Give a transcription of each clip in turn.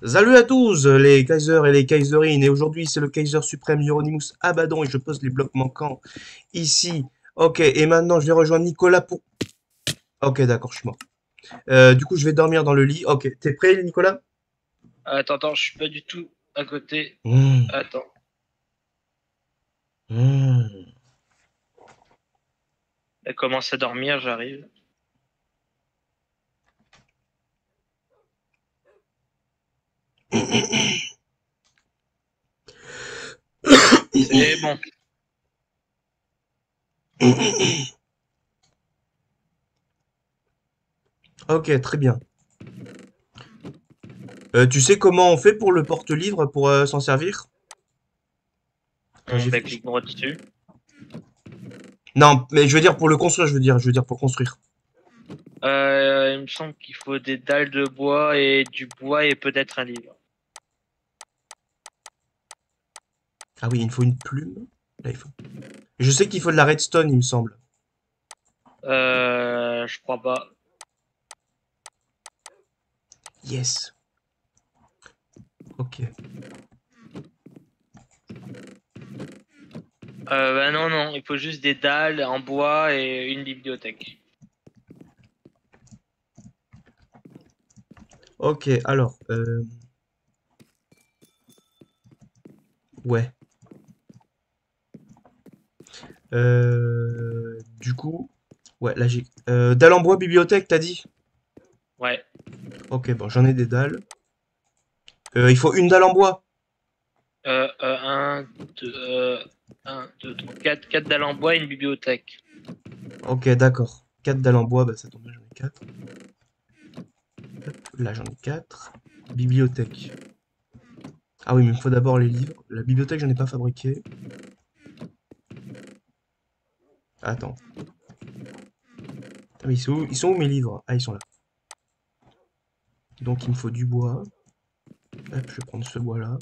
Salut à tous les Kaisers et les Kaiserines, et aujourd'hui c'est le Kaiser suprême Hieronymus Abaddon et je pose les blocs manquants ici. Ok, et maintenant je vais rejoindre Nicolas pour... Ok, d'accord, je suis mort. Du coup je vais dormir dans le lit. Ok, t'es prêt Nicolas? Attends, je suis pas du tout à côté. Mmh, Attends. mmh. Elle commence à dormir, j'arrive. C'est bon. Ok, très bien. Tu sais comment on fait pour le porte-livre pour s'en servir? Enfin, On clique droit dessus. Non, mais je veux dire pour le construire, je veux dire pour construire. Il me semble qu'il faut des dalles de bois et du bois et peut-être un livre. Ah oui, il me faut une plume. Là, il faut. Je sais qu'il faut de la redstone, il me semble. Je crois pas. Yes. Ok. Bah non, non, il faut juste des dalles en bois et une bibliothèque. Ok, alors, ouais. Du coup, ouais, là j'ai... Dalle en bois, bibliothèque, t'as dit? Ouais. Ok, bon, j'en ai des dalles. Il faut une dalle en bois. Un, deux, un, deux, trois, quatre dalles en bois et une bibliothèque. Ok, d'accord. 4 dalles en bois, bah ça tombe bien, j'en ai 4. Là, j'en ai 4. Bibliothèque. Ah oui, mais il me faut d'abord les livres. La bibliothèque, j'en ai pas fabriqué. Attends. Ah, mais ils sont où mes livres? Ah, ils sont là. Donc, il me faut du bois. Hop, je vais prendre ce bois-là.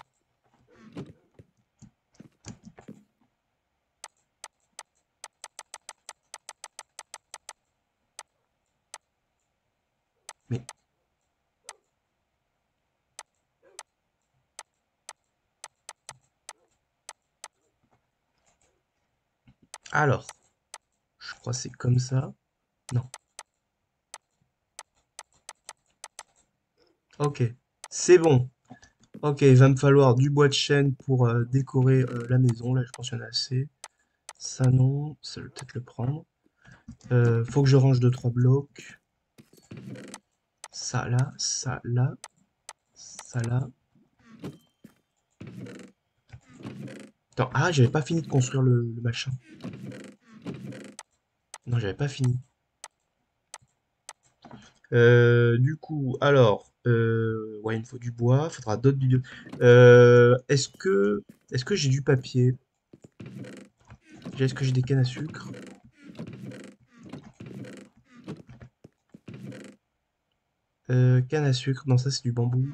Mais, alors, je crois que c'est comme ça. Non. Ok, c'est bon. Ok, il va me falloir du bois de chêne pour décorer la maison. Là, je pense qu'il y en a assez. Ça, non. Ça, je vais peut-être le prendre. Faut que je range deux trois blocs. Ça là, ça là. Attends, ah, j'avais pas fini de construire le machin. Non, j'avais pas fini. Du coup, alors, ouais, il me faut du bois. Faudra d'autres vidéos. Est-ce que j'ai du papier? Est-ce que j'ai des cannes à sucre? Canne à sucre. Non, ça, c'est du bambou.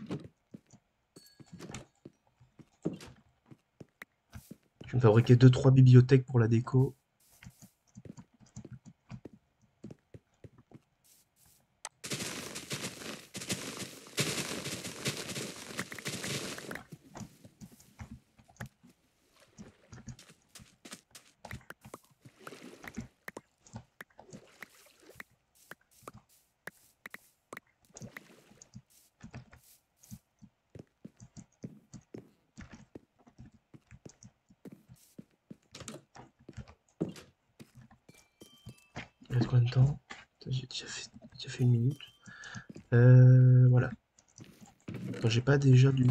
Je vais me fabriquer deux trois bibliothèques pour la déco. Il reste combien de temps? Putain, j'ai déjà fait 1 minute. Voilà. Attends, j'ai pas déjà du...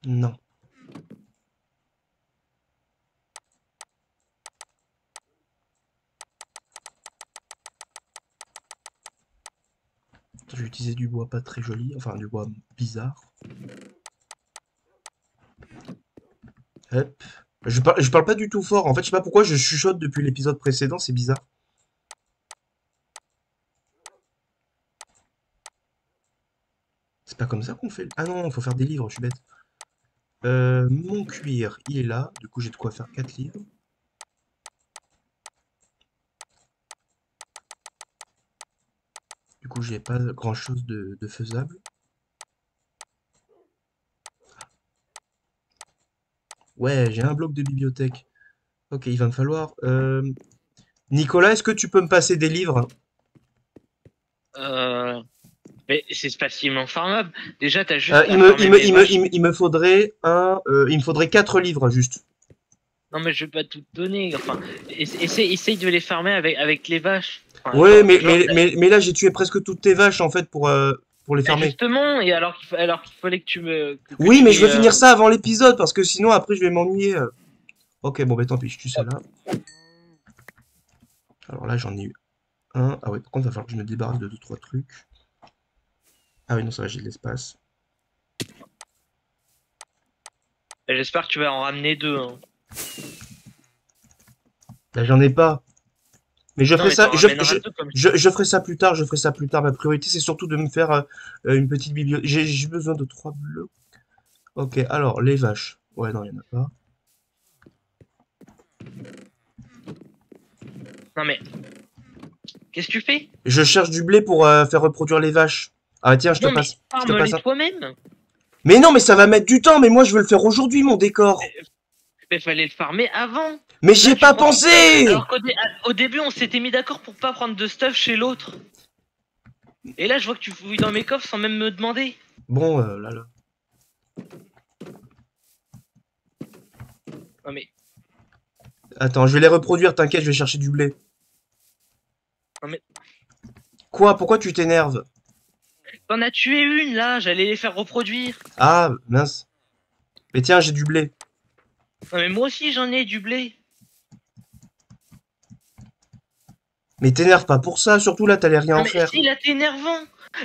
Non. Attends, je vais utiliser du bois pas très joli, enfin du bois bizarre. Hop. Je parle pas du tout fort. En fait, je sais pas pourquoi je chuchote depuis l'épisode précédent, c'est bizarre. C'est pas comme ça qu'on fait. Ah non, faut faire des livres, je suis bête. Mon cuir, il est là. Du coup, j'ai de quoi faire 4 livres. Du coup, j'ai pas grand chose de faisable. Ouais, j'ai un bloc de bibliothèque. Ok, il va me falloir... Nicolas, est-ce que tu peux me passer des livres? Euh, mais c'est facilement farmable. Déjà, t'as juste à farmer mes vaches. Il me faudrait il me faudrait 4 livres, juste. Non, mais je vais pas tout te donner. Enfin, essaye de les farmer avec les vaches. Enfin, Ouais, mais là, j'ai tué presque toutes tes vaches, en fait, pour les fermer. justement, et alors qu'il fallait que que Oui, tu mais je les. veux finir ça avant l'épisode, parce que sinon, après, je vais m'ennuyer. Ok, bon, bah tant pis, je tue celle-là. Alors là, j'en ai eu un. Ah ouais, par contre, il va falloir que je me débarrasse de 2 3 trucs. Ah oui, non, ça va, j'ai de l'espace. J'espère que tu vas en ramener deux. Hein. Là, j'en ai pas. Mais je Non, ferai mais ça, t'en ramèneras deux comme ça. je ferai ça plus tard, je ferai ça plus tard. Ma priorité, c'est surtout de me faire une petite bibliothèque. J'ai besoin de 3 blocs. Ok, alors, les vaches. Ouais, non, il y en a pas. Non, mais qu'est-ce que tu fais? Je cherche du blé pour faire reproduire les vaches. Ah tiens, Non, mais je te passe farme-les un. toi-même. Mais non, mais ça va mettre du temps, mais moi je veux le faire aujourd'hui, mon décor. Mais fallait le farmer avant. Mais j'y Là, ai tu pas prends ton stuff. pensé! Alors au début, on s'était mis d'accord pour pas prendre de stuff chez l'autre. Et là, je vois que tu fouilles dans mes coffres sans même me demander. Bon, là, là. Non, mais. Attends, je vais les reproduire, t'inquiète, je vais chercher du blé. Non, mais. Quoi? Pourquoi tu t'énerves? T'en as tué une là, j'allais les faire reproduire. Ah, mince. Mais tiens, j'ai du blé. Non, mais moi aussi, j'en ai du blé. Mais t'énerve pas pour ça, surtout là, t'allais rien Non, en mais faire. si, là, t'es énervant.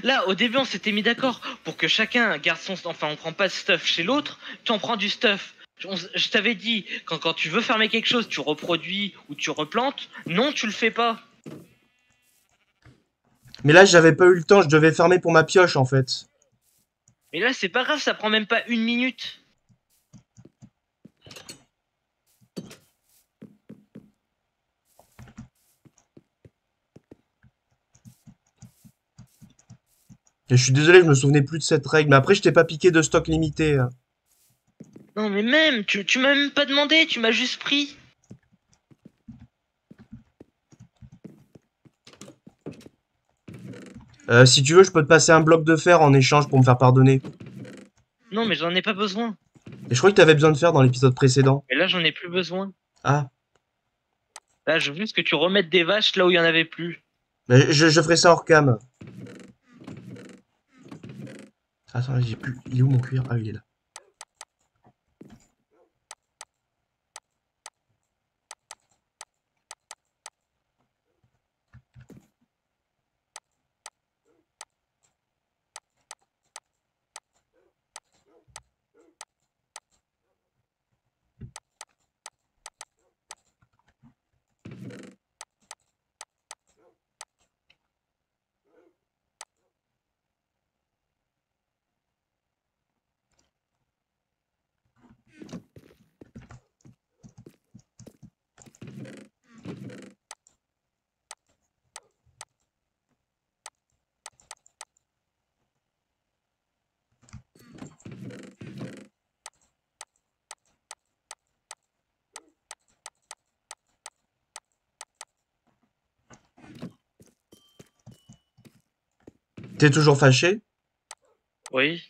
Là, au début, on s'était mis d'accord pour que chacun garde son. Enfin, on prend pas de stuff chez l'autre, tu en prends du stuff. Je t'avais dit, quand tu veux fermer quelque chose, tu reproduis ou tu replantes. Non, tu le fais pas. Mais là, j'avais pas eu le temps, je devais fermer pour ma pioche, en fait. Mais là, c'est pas grave, ça prend même pas une minute. Et je suis désolé, je me souvenais plus de cette règle. Mais après, je t'ai pas piqué de stock limité, hein. Non, mais même, tu m'as même pas demandé, tu m'as juste pris. Si tu veux, je peux te passer un bloc de fer en échange pour me faire pardonner. Non, mais j'en ai pas besoin. Et je crois que t'avais besoin de fer dans l'épisode précédent. Mais là, j'en ai plus besoin. Ah, Là, je veux juste que tu remettes des vaches là où il y en avait plus. mais je ferai ça hors cam. Attends, là, j'ai plus. Il est où mon cuir? Ah, il est là. T'es toujours fâché? Oui.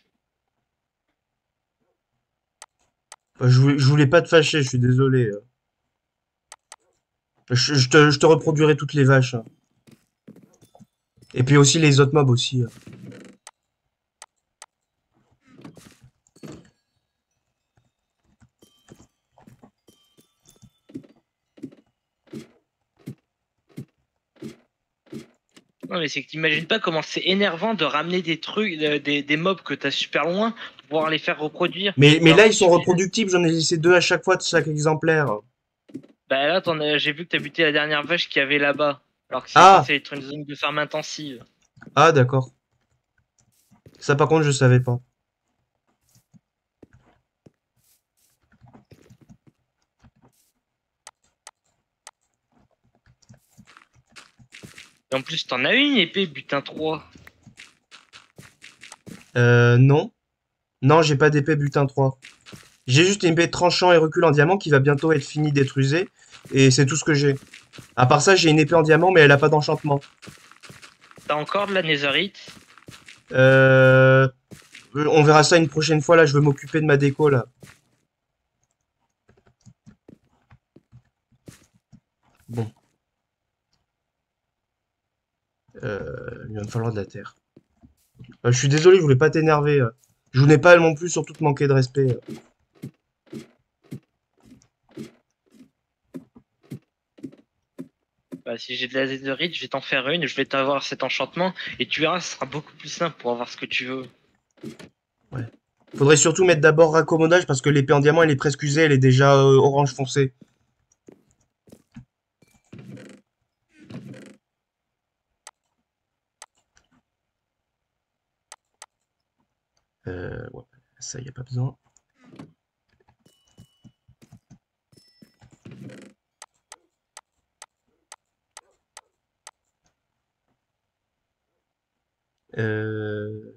Je voulais pas te fâcher, je suis désolé. Je te reproduirai toutes les vaches, hein. Et puis aussi les autres mobs aussi. Non, mais c'est que t'imagines pas comment c'est énervant de ramener des trucs, des mobs que t'as super loin pour pouvoir les faire reproduire. Mais Alors là, que ils sont tu fais. reproductibles, j'en ai laissé 2 à chaque fois de chaque exemplaire. Bah là, j'ai vu que t'as buté la dernière vache qu'il y avait là-bas. Alors que c'est Ah! censé être une zone de farm intensive. Ah, d'accord. Ça, par contre, je savais pas. Et en plus, t'en as une épée, butin 3. Non. Non, j'ai pas d'épée butin 3. J'ai juste une épée tranchant et recul en diamant qui va bientôt être finie d'être usée. Et c'est tout ce que j'ai. À part ça, j'ai une épée en diamant, mais elle a pas d'enchantement. T'as encore de la netherite? Euh... On verra ça une prochaine fois. Là, je veux m'occuper de ma déco, là. Bon. Il va me falloir de la terre. Je suis désolé, je voulais pas t'énerver. Je voulais pas non plus surtout te manquer de respect. Bah, si j'ai de la netherite, je vais t'en faire une, je vais t'avoir cet enchantement, et tu verras, ce sera beaucoup plus simple pour avoir ce que tu veux. Ouais. Faudrait surtout mettre d'abord raccommodage parce que l'épée en diamant, elle est presque usée, elle est déjà orange foncé. Ouais. Ça, y a pas besoin. Euh...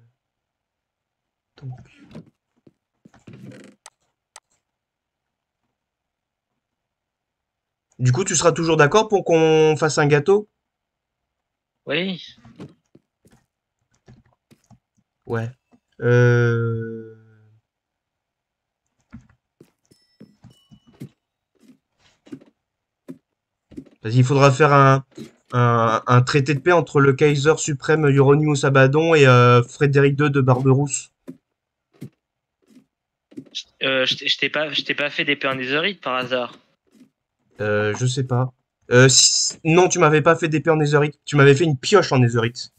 donc. Du coup, tu seras toujours d'accord pour qu'on fasse un gâteau? Oui, Ouais. Euh... Vas-y, il faudra faire un traité de paix entre le Kaiser suprême Euronymous Abaddon et Frédéric II de Barberousse. je t'ai pas fait d'épée en netherite par hasard. Je sais pas. Non, tu m'avais pas fait d'épée en netherite. Tu m'avais fait une pioche en netherite.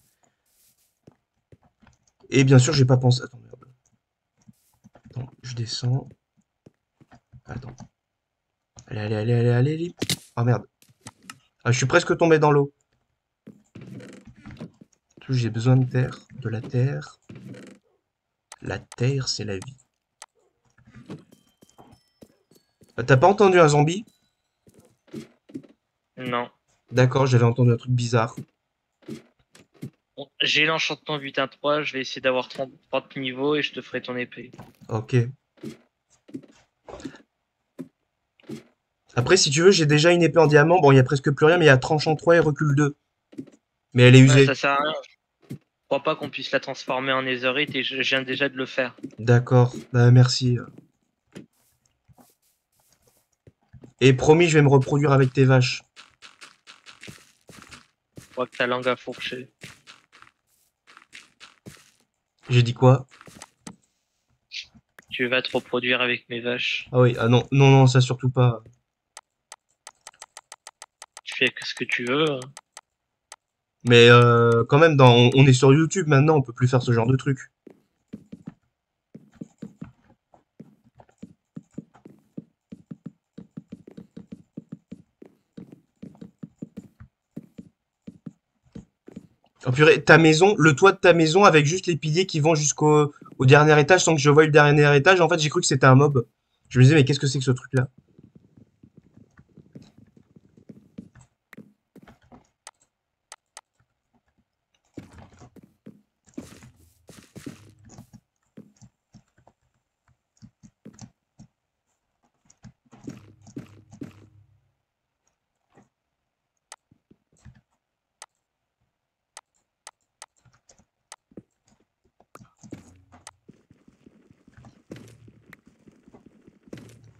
Et bien sûr, j'ai pas pensé. Attends, merde. Attends, je descends. Attends. Allez, allez, allez, allez, allez, allez. Ah merde. Ah, je suis presque tombé dans l'eau. J'ai besoin de terre. De la terre. La terre, c'est la vie. T'as pas entendu un zombie? Non. D'accord, j'avais entendu un truc bizarre. Bon, j'ai l'enchantement butin 3, je vais essayer d'avoir 30 niveaux et je te ferai ton épée. Ok. Après, si tu veux, j'ai déjà une épée en diamant. Bon, il y a presque plus rien, mais il y a tranchant 3 et recul 2. Mais elle est Ouais, usée. ça sert à rien. Je crois pas qu'on puisse la transformer en netherite et je viens déjà de le faire. D'accord. Bah, merci. Et promis, je vais me reproduire avec tes vaches. Je crois que ta langue a fourché. J'ai dit quoi? Tu vas te reproduire avec mes vaches. Ah oui, ah non, non, non, ça surtout pas. Tu fais que ce que tu veux, hein. Mais quand même, on est sur YouTube maintenant, on peut plus faire ce genre de truc. Oh purée, ta maison, le toit de ta maison avec juste les piliers qui vont au dernier étage sans que je voie le dernier étage, en fait, j'ai cru que c'était un mob. Je me disais, mais qu'est-ce que c'est que ce truc-là?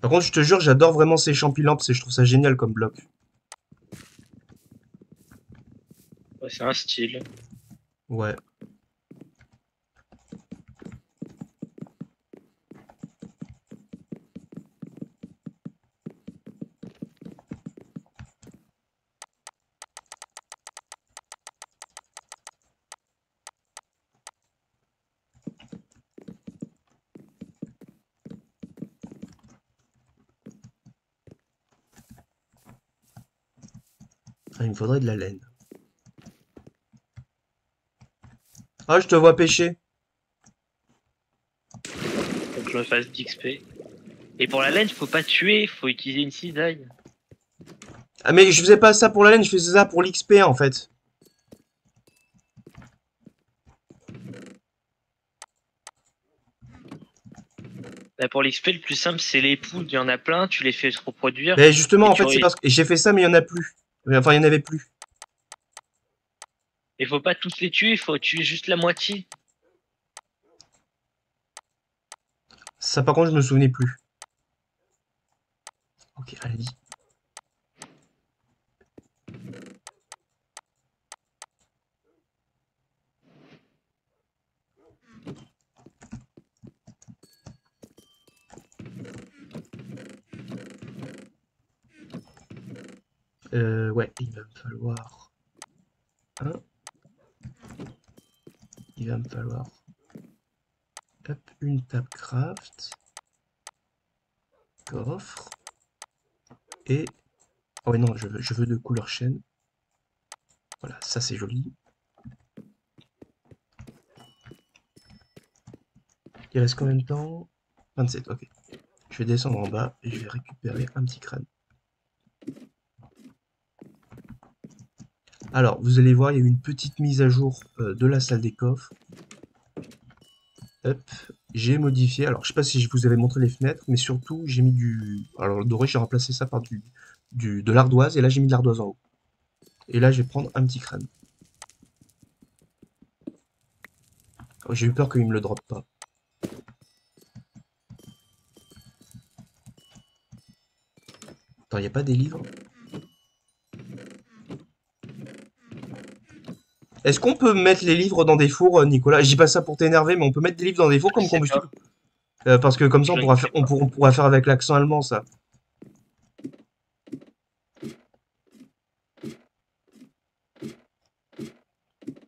Par contre, je te jure, j'adore vraiment ces champignons, je trouve ça génial comme bloc. Ouais, c'est un style. Ouais. Ah, il me faudrait de la laine. Ah, je te vois pêcher. Faut que je me fasse d'XP. Et pour la laine, faut pas tuer, faut utiliser une cisaille. Ah, mais je faisais pas ça pour la laine, je faisais ça pour l'XP en fait. Bah, pour l'XP, le plus simple, c'est les poules. Il y en a plein, tu les fais se reproduire. Mais justement, Et en fait, c'est parce que j'ai fait ça, mais il y en a plus. Enfin, il y en avait plus. il faut pas tous les tuer, il faut tuer juste la moitié. Ça, par contre, je me souvenais plus. Ok, allez. Ouais, il va me falloir un. Il va me falloir hop, une table craft, coffre, et... Oh ouais, non, je veux de couleur chêne. Voilà, ça c'est joli. Il reste combien de temps? 27, ok. Je vais descendre en bas et je vais récupérer un petit crâne. Alors, vous allez voir, il y a eu une petite mise à jour de la salle des coffres. Hop, j'ai modifié. Alors, je sais pas si je vous avais montré les fenêtres, mais surtout, j'ai mis du... Alors, le doré, j'ai remplacé ça par de l'ardoise, et là, j'ai mis de l'ardoise en haut. Et là, je vais prendre un petit crâne. Oh, j'ai eu peur qu'il me le drop pas. Attends, il n'y a pas des livres? Est-ce qu'on peut mettre les livres dans des fours, Nicolas? Je dis pas ça pour t'énerver, mais on peut mettre des livres dans des fours Je comme sais pas. combustible? Parce que comme ça, Je ne sais pas. on pourra faire avec l'accent allemand, ça.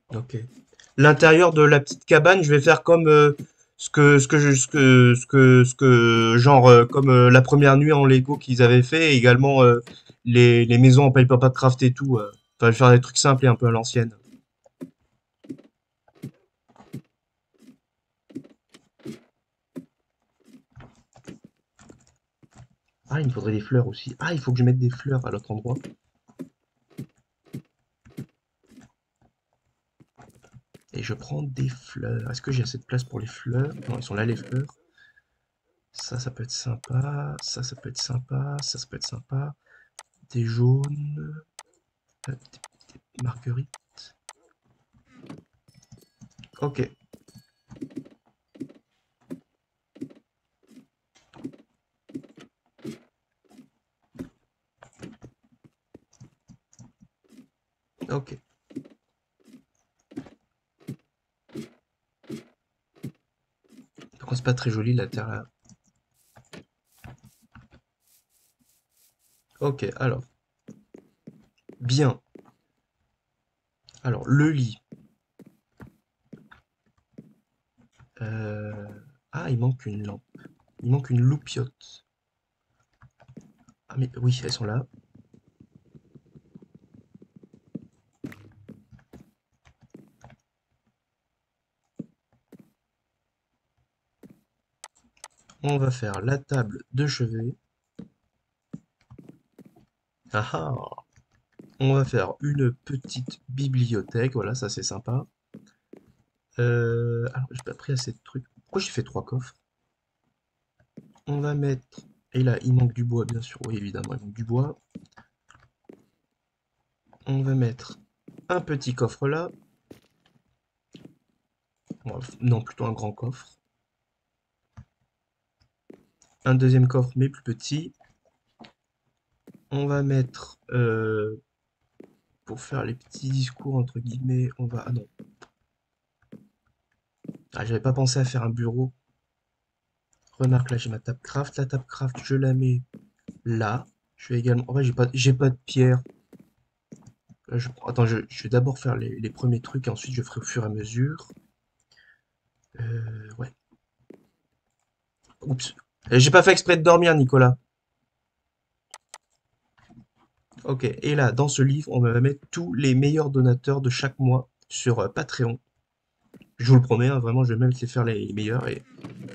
Ok. L'intérieur de la petite cabane, je vais faire comme genre comme la première nuit en Lego qu'ils avaient fait, et également les maisons en Papercraft et tout. Enfin, je vais faire des trucs simples et un peu à l'ancienne. Ah, il me faudrait des fleurs aussi. Ah, il faut que je mette des fleurs à l'autre endroit. Et je prends des fleurs. Est-ce que j'ai assez de place pour les fleurs? Non, ils sont là les fleurs. Ça peut être sympa. Ça peut être sympa. Ça peut être sympa. Des jaunes. Des marguerites. Ok. Ok. Par contre, c'est pas très joli la terre là. Ok, alors. Bien. Alors, le lit. Euh, Ah, il manque une lampe. Il manque une loupiote. Ah, mais oui, elles sont là. On va faire la table de chevet. Ah ah. On va faire une petite bibliothèque. Voilà, ça c'est sympa. Alors, j'ai pas pris assez de trucs. Pourquoi j'ai fait trois coffres? On va mettre... Et là, il manque du bois, bien sûr. Oui, évidemment, il manque du bois. On va mettre un petit coffre là. Non, plutôt un grand coffre. Un deuxième coffre, mais plus petit. On va mettre... pour faire les petits discours, entre guillemets, on va... Ah non. Ah, j'avais pas pensé à faire un bureau. Remarque, là, j'ai ma table craft. La table craft, je la mets là. Je vais également... En vrai, j'ai pas de pierre. Là, attends, je vais d'abord faire les premiers trucs et ensuite je ferai au fur et à mesure. Ouais. Oups. J'ai pas fait exprès de dormir, Nicolas. Ok. Et là, dans ce livre, on va mettre tous les meilleurs donateurs de chaque mois sur Patreon. Je vous le promets, hein, vraiment, je vais même laisser faire les meilleurs et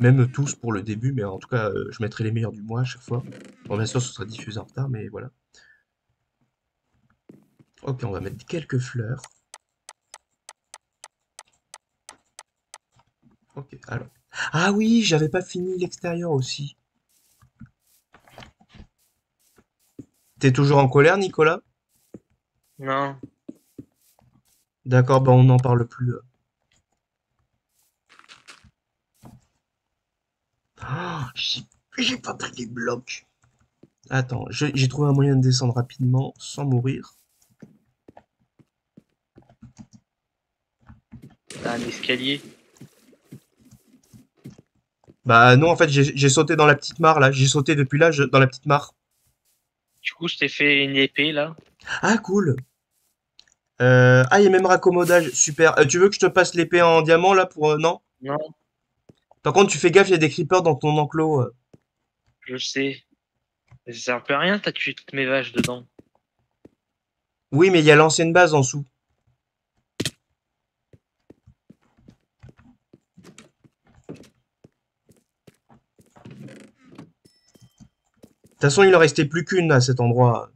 même tous pour le début, mais en tout cas, je mettrai les meilleurs du mois à chaque fois. Bon, bien sûr, ce sera diffusé en retard, mais voilà. Ok, on va mettre quelques fleurs. Ok, alors. Ah oui, j'avais pas fini l'extérieur aussi. T'es toujours en colère, Nicolas? Non. D'accord, bah on n'en parle plus. Ah, j'ai pas pris les blocs. Attends, j'ai trouvé un moyen de descendre rapidement sans mourir. T'as un escalier. Bah non, en fait, j'ai sauté dans la petite mare là. J'ai sauté depuis là dans la petite mare. Du coup, je t'ai fait une épée là. Ah, cool. Ah, il y a même raccommodage. Super. Tu veux que je te passe l'épée en diamant là pour... non? Non, Par contre, tu fais gaffe, il y a des creepers dans ton enclos. je sais. Ça sert un peu à rien, t'as tué toutes mes vaches dedans. Oui, mais il y a l'ancienne base en dessous. De toute façon, il en restait plus qu'une à cet endroit.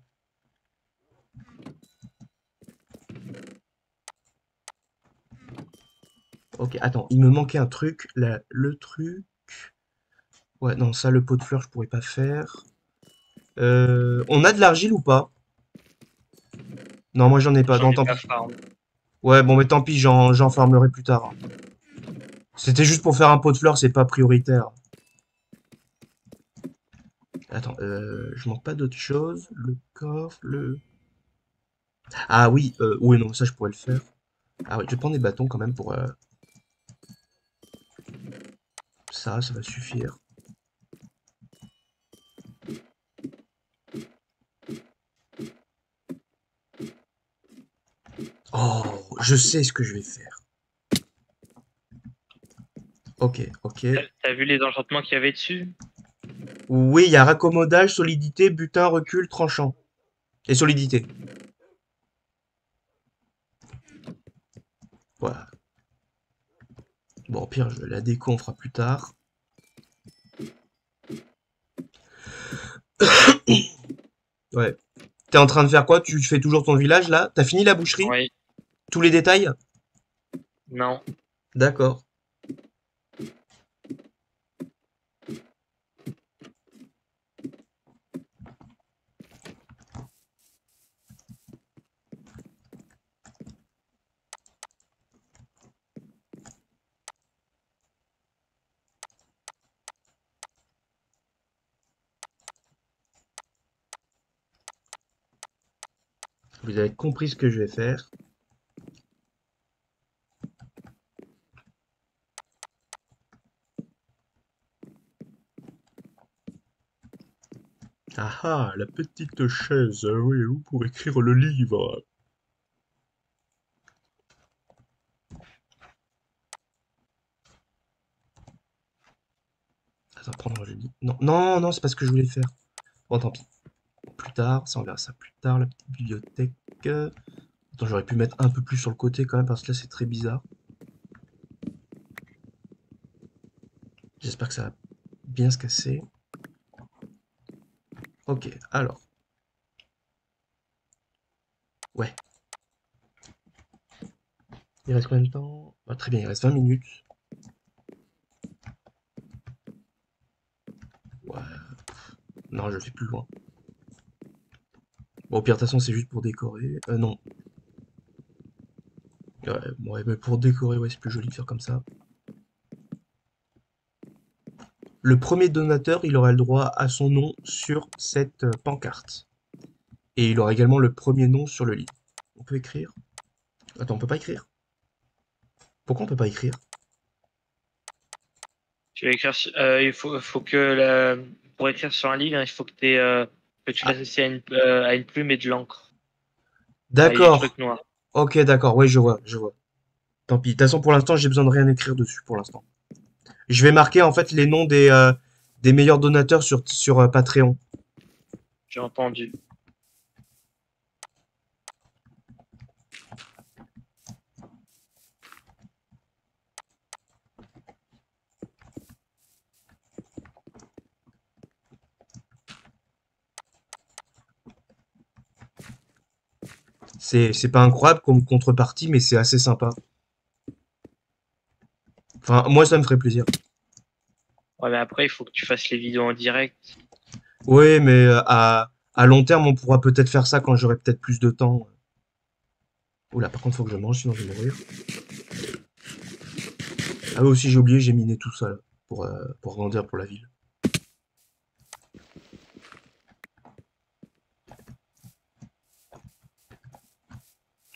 Ok, attends, il me manquait un truc. Là, le truc... Ouais, non, ça, le pot de fleurs, je pourrais pas faire. On a de l'argile ou pas? Non, moi, j'en ai pas. J'en Non, ai tant pas pis. farm. Ouais, bon, mais tant pis, j'en farmerai plus tard. C'était juste pour faire un pot de fleurs, c'est pas prioritaire. Attends, je manque pas d'autre chose. Le coffre, le... Ah oui, oui, non, ça, je pourrais le faire. Ah oui, je vais prendre des bâtons quand même pour... ça va suffire. Oh, je sais ce que je vais faire. Ok, ok. T'as vu les enchantements qu'il y avait dessus? Oui, il y a raccommodage, solidité, butin, recul, tranchant. Et solidité. Voilà. Bon, au pire, la déco, on fera plus tard. Ouais. T'es en train de faire quoi? Tu fais toujours ton village, là? T'as fini la boucherie? Oui. Tous les détails? Non. D'accord. Vous avez compris ce que je vais faire. Ah ah, la petite chaise, oui, où pour écrire le livre. Attends, prendre, je dis. Non, non, non, c'est pas ce que je voulais faire. Bon, tant pis. Plus tard, ça, on verra ça plus tard, la petite bibliothèque. Attends, j'aurais pu mettre un peu plus sur le côté quand même, parce que là, c'est très bizarre. J'espère que ça va bien se casser. Ok, alors. Ouais. Il reste combien de temps? Bah, très bien, il reste 20 minutes. Ouais. Non, je le fais plus loin. Bon, au pire, de toute façon, c'est juste pour décorer. Non. Ouais, mais pour décorer, ouais, c'est plus joli de faire comme ça. Le premier donateur, il aura le droit à son nom sur cette pancarte. Et il aura également le premier nom sur le livre. On peut écrire? Attends, on peut pas écrire? Pourquoi on peut pas écrire? Tu vas écrire, faut que pour écrire sur un livre, il faut que tu Ah, l'associes à une plume et de l'encre. Ah, et des d'accord. trucs noirs. Ok, d'accord. Ouais, je vois, je vois. Tant pis. De toute façon, pour l'instant, j'ai besoin de rien écrire dessus pour l'instant. Je vais marquer en fait les noms des meilleurs donateurs sur Patreon. J'ai entendu. C'est pas incroyable comme contrepartie, mais c'est assez sympa. Enfin, moi, ça me ferait plaisir. Ouais, mais après, il faut que tu fasses les vidéos en direct. Oui, mais à long terme, on pourra peut-être faire ça quand j'aurai peut-être plus de temps. Oula, par contre, faut que je mange, sinon je vais mourir. Ah oui, aussi, j'ai oublié, j'ai miné tout ça là, pour grandir pour la ville.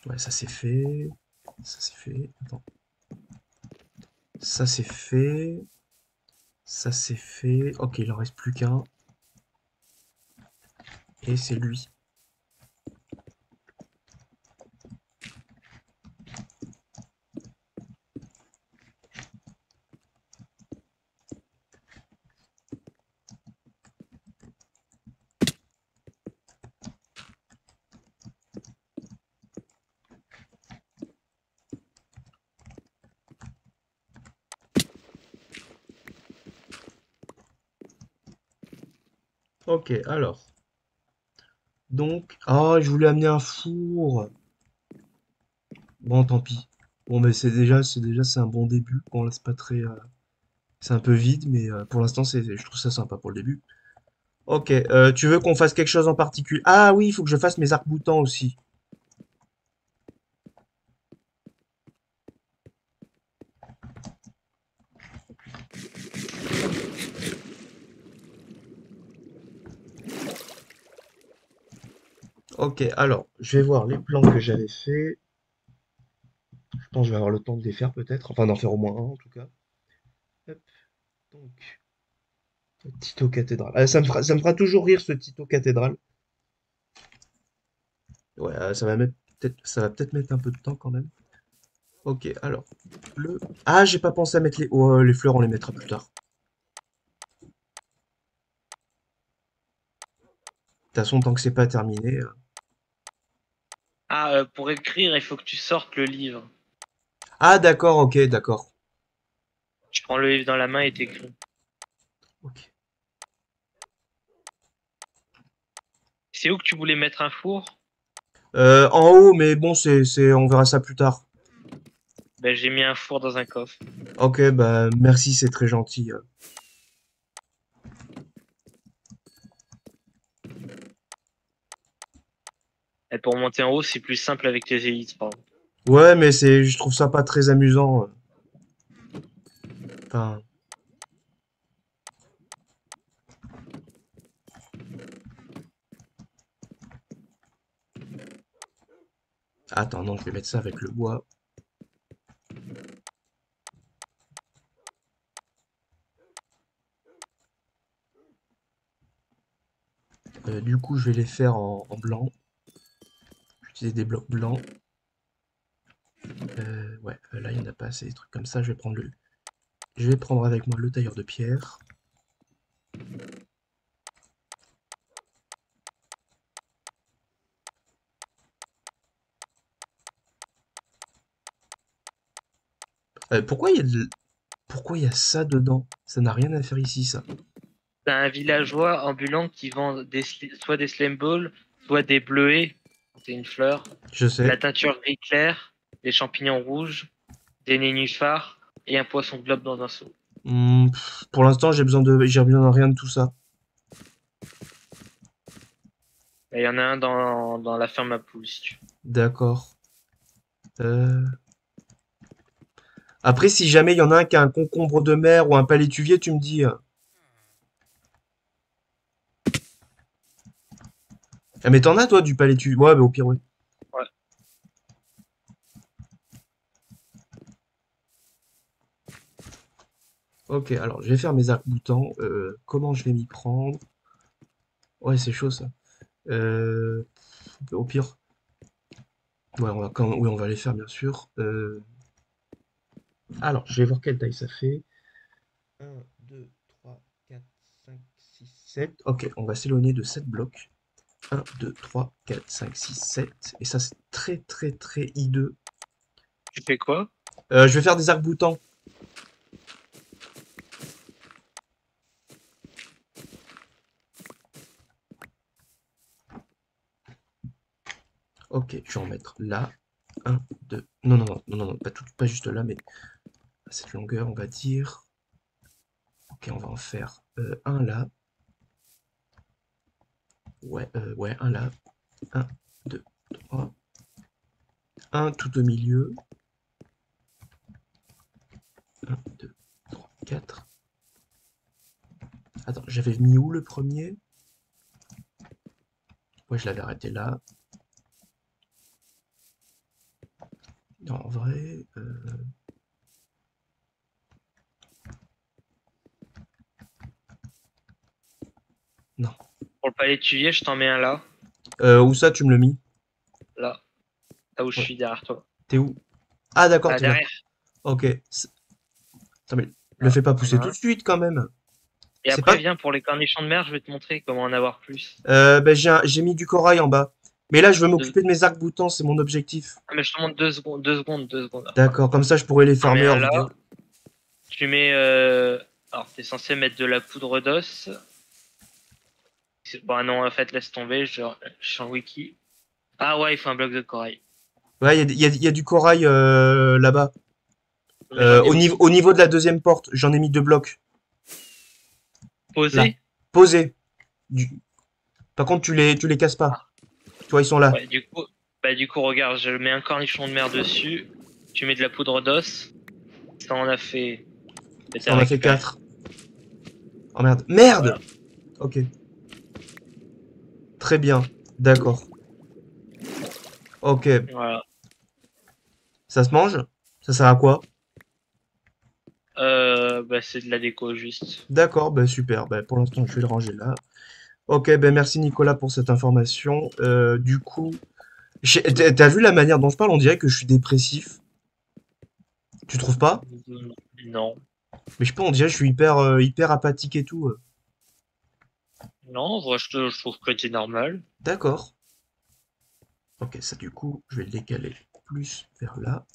Ouais, ça c'est fait. Ça c'est fait. Attends. Ça c'est fait. Ça c'est fait. Ok, il en reste plus qu'un. Et c'est lui. Ok, alors. Donc. Ah, je voulais amener un four. Bon, tant pis. Bon, mais c'est un bon début. Bon, là, c'est pas très. C'est un peu vide, mais pour l'instant, je trouve ça sympa pour le début. Ok, tu veux qu'on fasse quelque chose en particulier? Ah oui, il faut que je fasse mes arcs-boutants aussi. Ok, alors, je vais voir les plans que j'avais faits. Je pense que je vais avoir le temps de les faire peut-être. Enfin, d'en faire au moins un en tout cas. Hop, donc, Tito cathédrale. Ah, ça me fera toujours rire ce Tito cathédrale. Ouais, ça va peut-être mettre un peu de temps quand même. Ok, alors, le... Ah, j'ai pas pensé à mettre les fleurs, on les mettra plus tard. De toute façon, tant que c'est pas terminé. Ah, pour écrire, il faut que tu sortes le livre. Ah, d'accord, ok, d'accord. Tu prends le livre dans la main et t'écris. Ok. C'est où que tu voulais mettre un four? En haut, mais bon, on verra ça plus tard. Ben, j'ai mis un four dans un coffre. Ok, bah merci, c'est très gentil. Et pour monter en haut, c'est plus simple avec les élites, pardon. Ouais, mais je trouve ça pas très amusant. Enfin, attends, non, je vais mettre ça avec le bois. Du coup, je vais les faire en blanc. Utiliser des blocs blancs. Ouais, là, il n'y en a pas assez, des trucs comme ça. Je vais prendre avec moi le tailleur de pierre. Pourquoi il y a ça dedans? Ça n'a rien à faire ici, ça. T'as un villageois ambulant qui vend soit des slime balls, soit des bleuets, c'est une fleur, Je la sais. teinture gris clair, des champignons rouges, des nénuphars et un poisson globe dans un seau. Pour l'instant, j'ai besoin de rien de tout ça. Et il y en a un dans la ferme à poules, si tu veux. D'accord. Euh, Après, si jamais il y en a un qui a un concombre de mer ou un palétuvier, tu me dis. Ah, mais t'en as, toi, du palétuvier? Ouais, bah au pire, ouais. Ouais. Ok, alors je vais faire mes arcs-boutants. Comment je vais m'y prendre? Ouais, c'est chaud ça. Euh, Au pire, ouais, oui, on va les faire bien sûr. Alors, je vais voir quelle taille ça fait. Un, 2, 3, 4, 5, 6, 7. Ok, on va s'éloigner de 7 blocs. Un, 2, 3, 4, 5, 6, 7. Et ça, c'est très, très, très hideux. Tu fais quoi? Je vais faire des arcs-boutants. Ok, je vais en mettre là. Un, 2. Non, non, non, non, non, pas juste là, mais à cette longueur, on va dire. Ok, on va en faire un là. Ouais, un là. Un, deux, trois. Un tout au milieu. Un, deux, trois, quatre. Attends, j'avais mis où le premier? Ouais, je l'avais arrêté là. Non, en vrai. Non. Pour le palais de Tuvier, je t'en mets un là. Où ça, tu me le mis? Là. Là où je Ouais. suis derrière toi. T'es où? Ah, d'accord, Là, t'es là. derrière. Ok. Attends, mais le Là, fais pas on en pousser a tout un. de suite quand même. Et C'est après, pas. viens pour les cornichons de mer, je vais te montrer comment en avoir plus. Ben, j'ai mis du corail en bas. Mais là, je veux Deux... m'occuper de mes arcs-boutants, c'est mon objectif. Ah, mais je te montre 2 secondes, 2 secondes, 2 secondes. D'accord, comme ça, je pourrais les T'en mets farmer un hors là. vidéo. Tu mets. Alors, t'es censé mettre de la poudre d'os. Bon, non, en fait, laisse tomber, je suis en wiki. Ah ouais, il faut un bloc de corail. Ouais, il y a du corail là-bas. Mais j'en ai Au aussi. niveau de la deuxième porte, j'en ai mis 2 blocs. Là. Posé. Posés. Par contre, tu les casses pas. Ah, Tu vois, ils sont là. ouais, du coup, regarde, je mets un cornichon de mer dessus. Tu mets de la poudre d'os. Ça en a fait. Ça T'as en a fait récupéré. 4. Oh merde. Merde! Voilà. Ok. Très bien. D'accord. Ok. Voilà. Ça se mange? Ça sert à quoi? Bah, c'est de la déco juste. D'accord, bah super. Bah, pour l'instant, je vais le ranger là. Ok, ben merci Nicolas pour cette information. Du coup, t'as vu la manière dont je parle? On dirait que je suis dépressif. Tu trouves pas? Non. Mais je sais pas, on dirait que je suis hyper apathique et tout. Non, en vrai, je trouve que c'est normal. D'accord. Ok, ça du coup, je vais le décaler plus vers là.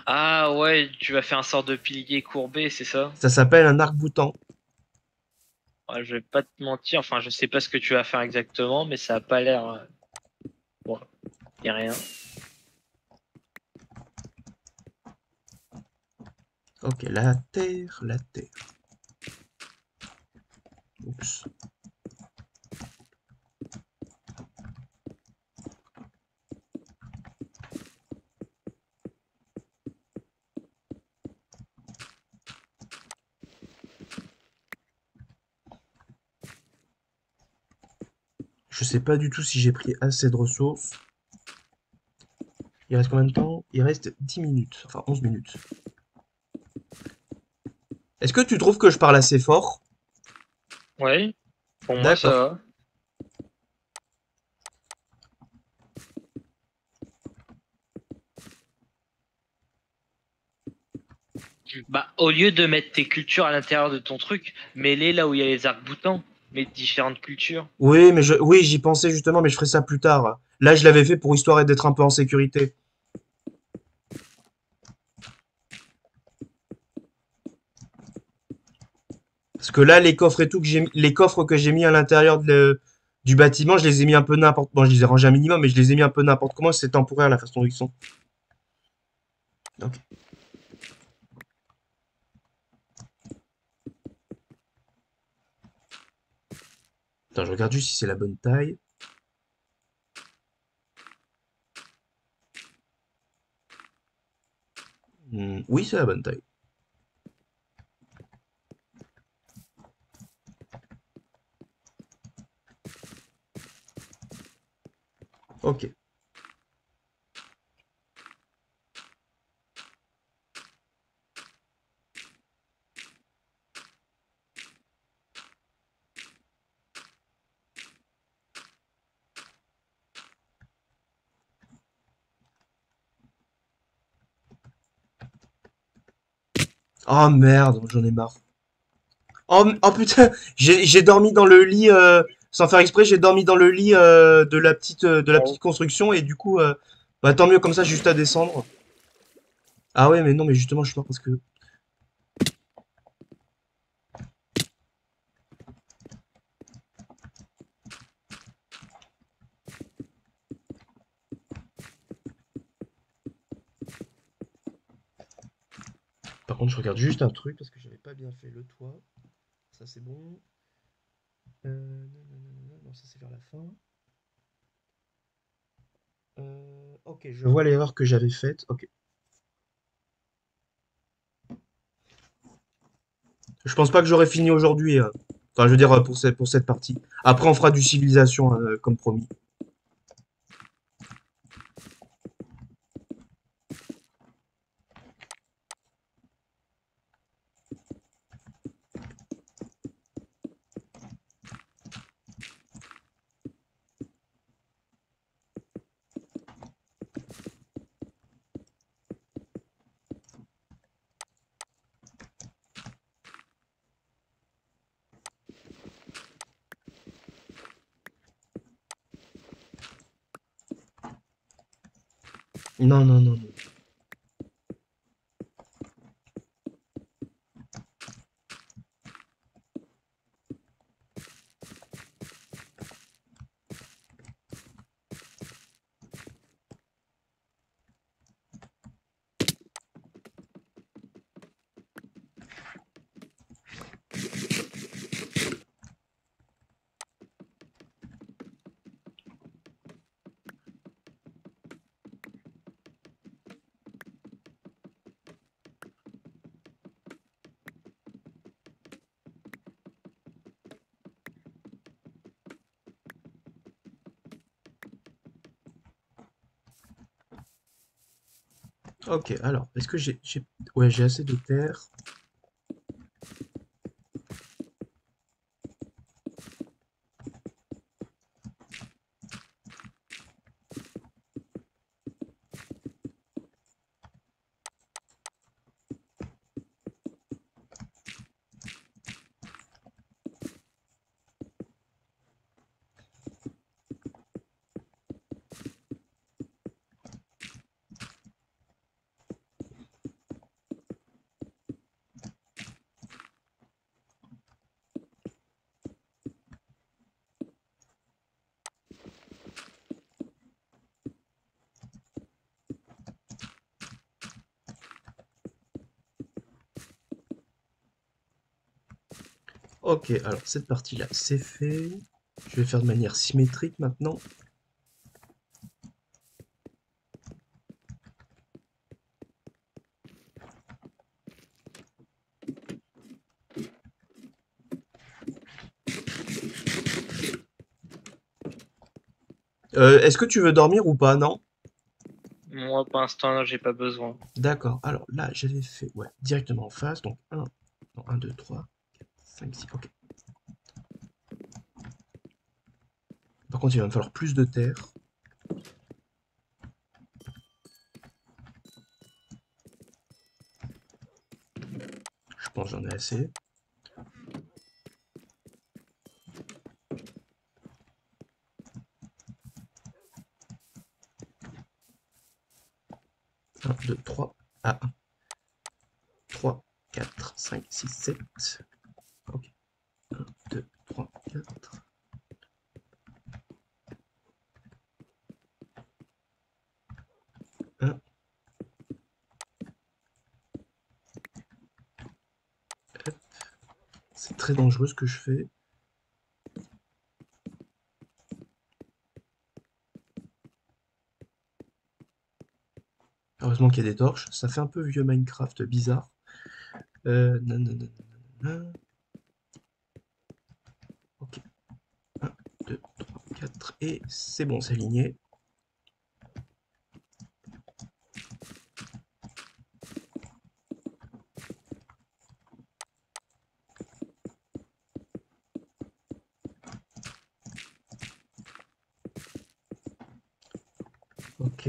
Ah ouais, tu vas faire un sort de pilier courbé, c'est ça? Ça s'appelle un arc-boutant. Ouais, je vais pas te mentir, enfin, je sais pas ce que tu vas faire exactement, mais ça a pas l'air. Bon, y a rien. Ok, la terre, la terre. Oups. Je sais pas du tout si j'ai pris assez de ressources. Il reste combien de temps? Il reste 10 minutes, enfin 11 minutes. Est-ce que tu trouves que je parle assez fort? Ouais, pour moi, ça D'accord. va. Bah, au lieu de mettre tes cultures à l'intérieur de ton truc, mets-les là où il y a les arcs-boutants. Mets différentes cultures. Oui, oui, j'y pensais justement, mais je ferai ça plus tard. Là, je l'avais fait pour histoire d'être un peu en sécurité. Parce que là, les coffres et tout les coffres que j'ai mis à l'intérieur du bâtiment, je les ai mis un peu n'importe. Bon, je les ai rangés un minimum, mais je les ai mis un peu n'importe comment. C'est temporaire la façon dont ils sont. Ok. Attends, je regarde juste si c'est la bonne taille. Oui, c'est la bonne taille. Ok. Oh merde, j'en ai marre. Oh putain, j'ai dormi dans le lit sans faire exprès, j'ai dormi dans le lit de la petite construction et du coup bah tant mieux comme ça, j'ai juste à descendre. Ah ouais, mais non, mais justement, je suis pas parce que Par contre, je regarde juste un truc parce que j'avais pas bien fait le toit. Ça, c'est bon. Non, ça, c'est vers la fin. Ok, je vois l'erreur que j'avais faite. Ok. Je pense pas que j'aurai fini aujourd'hui. Enfin, je veux dire, pour cette partie. Après, on fera du civilisation, comme promis. Non, non, non, non. Ok, alors, est-ce que ouais, j'ai assez de terre. Ok, alors, cette partie-là, c'est fait. Je vais faire de manière symétrique maintenant. Est-ce que tu veux dormir ou pas? Non? Moi, pour l'instant, j'ai pas besoin. D'accord. Alors là, j'avais fait, ouais, directement en face. Donc 1, non, 1, 2, 3, 4, 5, 6. Ok. Par contre, il va me falloir plus de terre. Je pense que j'en ai assez. Un, 2, 3. Ah, 1, 3, 4, 5, 6, 7. Ok. 1, 2, 3, 4. 1. C'est très dangereux ce que je fais. Heureusement qu'il y a des torches. Ça fait un peu vieux Minecraft bizarre. Non, non, non, non, non. Ok. 1, 2, 3, 4. Et c'est bon, c'est aligné. Ok.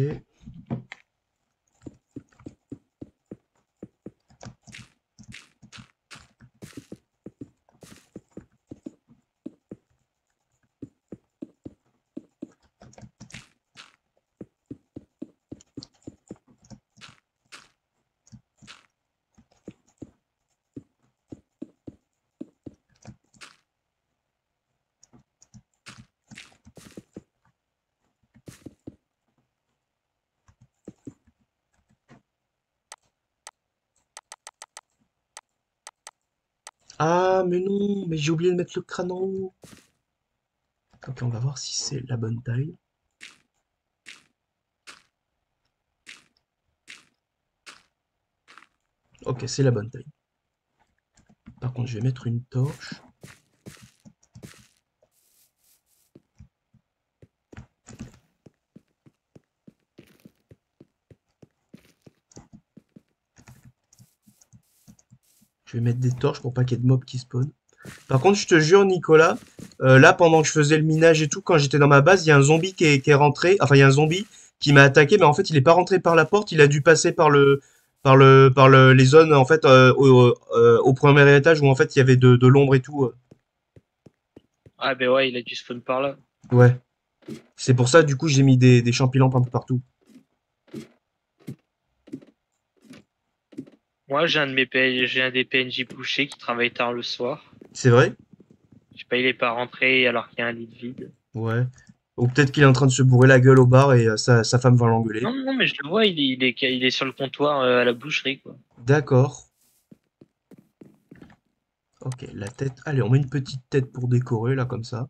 Ah, mais non, mais j'ai oublié de mettre le crâne en haut. Ok, on va voir si c'est la bonne taille. Ok, c'est la bonne taille. Par contre, je vais mettre une torche. Je vais mettre des torches pour pas qu'il y ait de mobs qui spawnent. Par contre, je te jure, Nicolas, là, pendant que je faisais le minage et tout, quand j'étais dans ma base, il y a un zombie qui est rentré. Enfin, il y a un zombie qui m'a attaqué, mais en fait, il est pas rentré par la porte. Il a dû passer les zones, en fait, au premier étage où, en fait, il y avait de l'ombre et tout. Ah, ben ouais, il a dû spawn par là. Ouais. C'est pour ça, du coup, j'ai mis des champignons un peu partout. Moi, j'ai un des PNJ bouchés qui travaille tard le soir. C'est vrai? Je sais pas, il est pas rentré alors qu'il y a un lit de vide. Ouais. Ou peut-être qu'il est en train de se bourrer la gueule au bar et sa femme va l'engueuler. Non, non, mais je le vois, il est sur le comptoir à la boucherie, quoi. D'accord. Ok, la tête. Allez, on met une petite tête pour décorer, là, comme ça.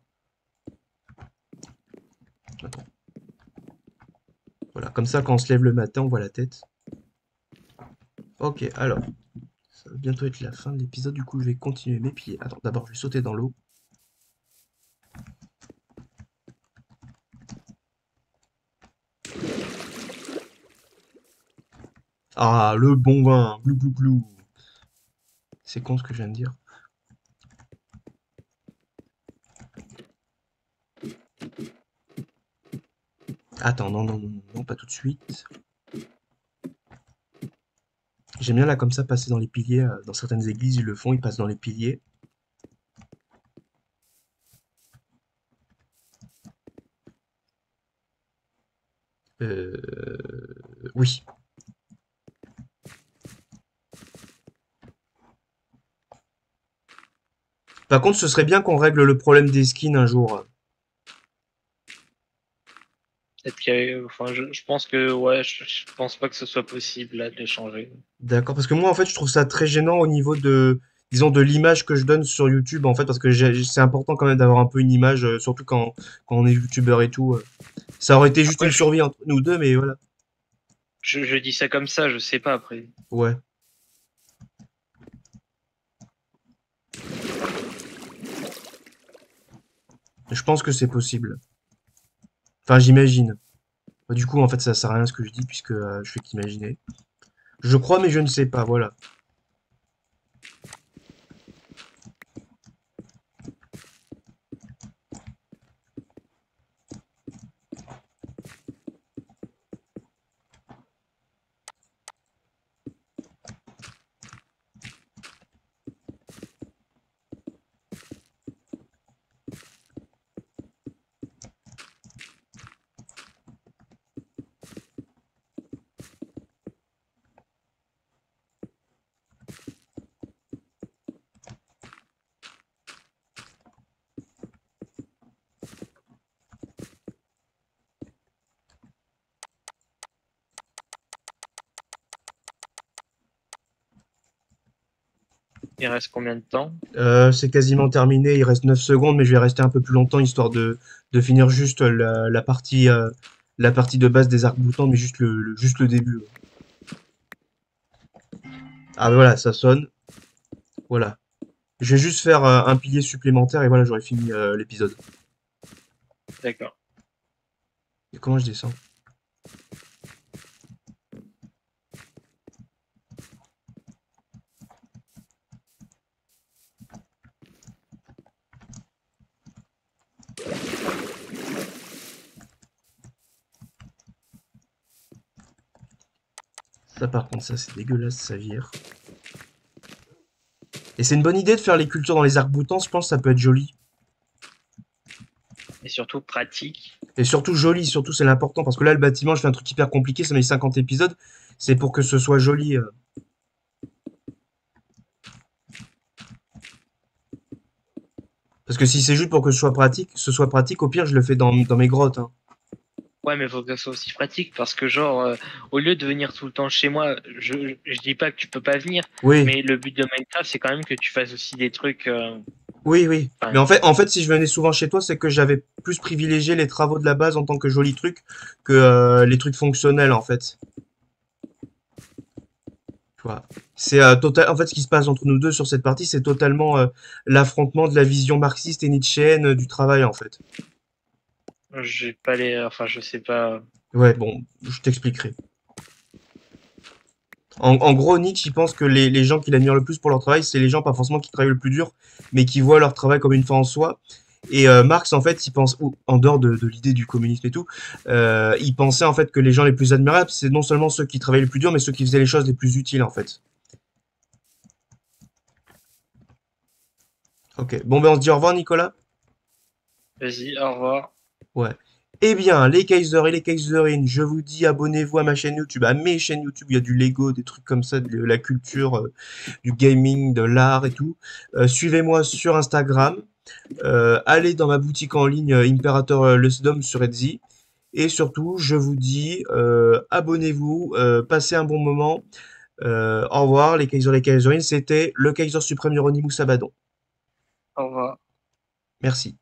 Attends. Voilà, comme ça, quand on se lève le matin, on voit la tête. Ok, alors. Ça va bientôt être la fin de l'épisode, du coup, je vais continuer mes pieds. Attends, d'abord, je vais sauter dans l'eau. Ah, le bon vin. Glou, glou, glou. C'est con ce que je viens de dire. Attends, non, non, non, non, non, pas tout de suite. J'aime bien là comme ça passer dans les piliers. Dans certaines églises, ils le font, ils passent dans les piliers. Oui. Par contre, ce serait bien qu'on règle le problème des skins un jour. Peut-être enfin, je pense que, ouais, je pense pas que ce soit possible, là, de les changer. D'accord, parce que moi, en fait, je trouve ça très gênant au niveau de, disons, de l'image que je donne sur YouTube, en fait, parce que c'est important quand même d'avoir un peu une image, surtout quand on est youtubeur et tout. Ça aurait été juste Après, une survie entre nous deux, mais voilà. je dis ça comme ça, je sais pas après. Ouais. Je pense que c'est possible. Enfin, j'imagine. Bah, du coup, en fait, ça sert à rien ce que je dis, puisque je fais qu'imaginer. Je crois, mais je ne sais pas, voilà. Il reste combien de temps? C'est quasiment terminé, il reste 9 secondes, mais je vais rester un peu plus longtemps, histoire de finir juste la partie de base des arcs-boutants, mais juste juste le début. Ah, voilà, ça sonne. Voilà. Je vais juste faire un pilier supplémentaire, et voilà, j'aurai fini l'épisode. D'accord. Et comment je descends? Ça, par contre, ça, c'est dégueulasse, ça vire. Et c'est une bonne idée de faire les cultures dans les arcs-boutants, je pense que ça peut être joli. Et surtout pratique. Et surtout joli, surtout c'est l'important, parce que là, le bâtiment, je fais un truc hyper compliqué, ça met 50 épisodes, c'est pour que ce soit joli. Parce que si c'est juste pour que ce soit pratique, au pire, je le fais dans mes grottes, hein. Ouais, mais faut que ça soit aussi pratique parce que, genre, au lieu de venir tout le temps chez moi, je dis pas que tu peux pas venir, Oui, mais le but de Minecraft, c'est quand même que tu fasses aussi des trucs. oui, oui. Mais Enfin, en fait, si je venais souvent chez toi, c'est que j'avais plus privilégié les travaux de la base en tant que jolis trucs que les trucs fonctionnels, en fait. Tu vois. C'est total. En fait, ce qui se passe entre nous deux sur cette partie, c'est totalement l'affrontement de la vision marxiste et nietzschéenne du travail, en fait. j'ai pas les. Enfin, je sais pas. Ouais, bon, je t'expliquerai. En gros, Nietzsche, il pense que les gens qu'il admire le plus pour leur travail, c'est les gens pas forcément qui travaillent le plus dur, mais qui voient leur travail comme une fin en soi. Et Marx, en fait, il pense, en dehors de l'idée du communisme et tout, il pensait en fait que les gens les plus admirables, c'est non seulement ceux qui travaillaient le plus dur, mais ceux qui faisaient les choses les plus utiles, en fait. Ok. Bon, ben on se dit au revoir, Nicolas. Vas-y, au revoir. Ouais. Eh bien, les Kaysers et les Kaiserines, je vous dis abonnez-vous à ma chaîne YouTube, à mes chaînes YouTube, il y a du Lego, des trucs comme ça, de la culture, du gaming, de l'art et tout. Suivez-moi sur Instagram. Allez dans ma boutique en ligne Imperator Lusdom sur Etsy. Et surtout, je vous dis, abonnez-vous, passez un bon moment. Au revoir, les Kaisers, les Kaiserines. C'était le Kaiser suprême Hieronymus Abaddon. Au revoir. Merci.